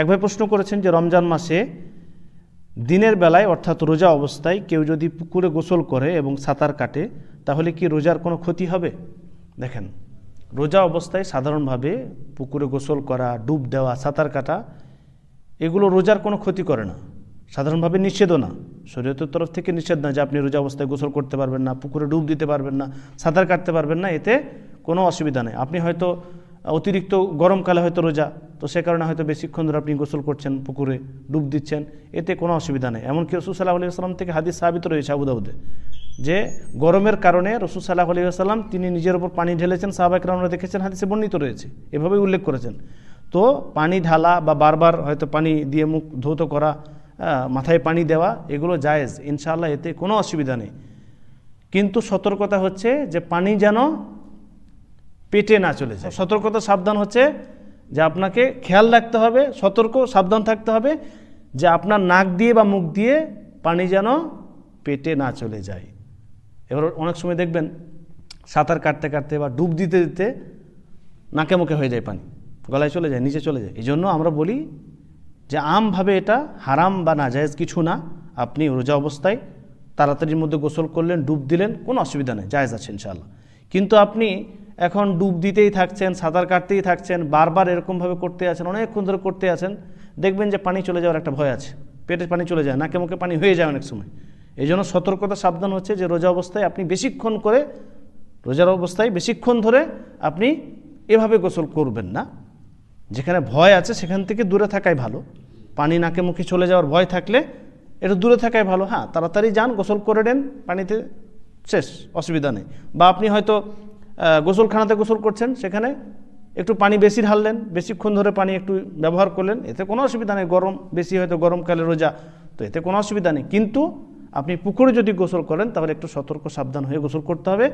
এক ভাই প্রশ্ন করেছেন যে রমজান মাসে দিনের বেলায় অর্থাৎ রোজা অবস্থায় কেউ যদি পুকুরে গোসল করে এবং সাঁতার কাটে তাহলে কি রোজার কোনো ক্ষতি হবে? দেখেন, রোজা অবস্থায় সাধারণভাবে পুকুরে গোসল করা, ডুব দেওয়া, সাঁতার কাটা এগুলো রোজার কোনো ক্ষতি করে না, সাধারণভাবে নিষেধও না, শরীয়তের তরফ থেকে নিষেধ না যে আপনি রোজা অবস্থায় গোসল করতে পারবেন না, পুকুরে ডুব দিতে পারবেন না, সাঁতার কাটতে পারবেন না, এতে কোনো অসুবিধা নেই। আপনি হয়তো অতিরিক্ত গরমকালে হয়তো রোজা, তো সে কারণে হয়তো বেশিক্ষণ ধরে আপনি গোসল করছেন, পুকুরে ডুব দিচ্ছেন, এতে কোনো অসুবিধা নেই। এমনকি রাসূল সাল্লাল্লাহু আলাইহি ওয়াসাল্লাম থেকে হাদিস সাহাবিত রয়েছে আবু দাউদে যে গরমের কারণে রাসূল সাল্লাল্লাহু আলাইহি ওয়াসাল্লাম তিনি নিজের উপর পানি ঢেলেছেন, সাহাবায়ে কেরামরা দেখেছেন, হাদিসে বর্ণিত রয়েছে, এভাবেই উল্লেখ করেছেন। তো পানি ঢালা বা বারবার হয়তো পানি দিয়ে মুখ ধৌত করা, মাথায় পানি দেওয়া, এগুলো জায়েজ ইনশাআল্লাহ, এতে কোনো অসুবিধা নেই। কিন্তু সতর্কতা হচ্ছে যে পানি যেন পেটে না চলে যায়। সতর্কতা সাবধান হচ্ছে যে আপনাকে খেয়াল রাখতে হবে, সতর্ক সাবধান থাকতে হবে যে আপনার নাক দিয়ে বা মুখ দিয়ে পানি যেন পেটে না চলে যায়। এবার অনেক সময় দেখবেন সাঁতার কাটতে কাটতে বা ডুব দিতে দিতে নাকে মুখে হয়ে যায় পানি, গলায় চলে যায়, নিচে চলে যায়। এই জন্য আমরা বলি যে আমভাবে এটা হারাম বা নাজায়েজ কিছু না। আপনি রোজা অবস্থায় তাড়াতাড়ির মধ্যে গোসল করলেন, ডুব দিলেন, কোনো অসুবিধা নেই, জায়েজ আছে ইনশাআল্লাহ। কিন্তু আপনি এখন ডুব দিতেই থাকছেন, সাঁতার কাটতেই থাকছেন, বারবার এরকমভাবে করতে আছেন, অনেকক্ষণ ধরে করতে আছেন, দেখবেন যে পানি চলে যাওয়ার একটা ভয় আছে, পেটে পানি চলে যায়, নাকে মুখে পানি হয়ে যায় অনেক সময়। এই জন্য সতর্কতা সাবধান হচ্ছে যে রোজা অবস্থায় আপনি বেশিক্ষণ করে, রোজার অবস্থায় বেশিক্ষণ ধরে আপনি এভাবে গোসল করবেন না। যেখানে ভয় আছে সেখান থেকে দূরে থাকাই ভালো। পানি নাকে মুখে চলে যাওয়ার ভয় থাকলে একটু দূরে থাকাই ভালো। হ্যাঁ, তাড়াতাড়ি যান, গোসল করে নেন, পানিতে শেষ, অসুবিধা নেই। বা আপনি হয়তো গোসলখানাতে গোসল করছেন, সেখানে একটু পানি বেশি ঢাললেন, বেশিক্ষণ ধরে পানি একটু ব্যবহার করলেন, এতে কোনো অসুবিধা নেই। গরম বেশি, হয়তো গরমকালে রোজা, তো এতে কোনো অসুবিধা নেই। কিন্তু আপনি পুকুরে যদি গোসল করেন তাহলে একটু সতর্ক সাবধান হয়ে গোসল করতে হবে।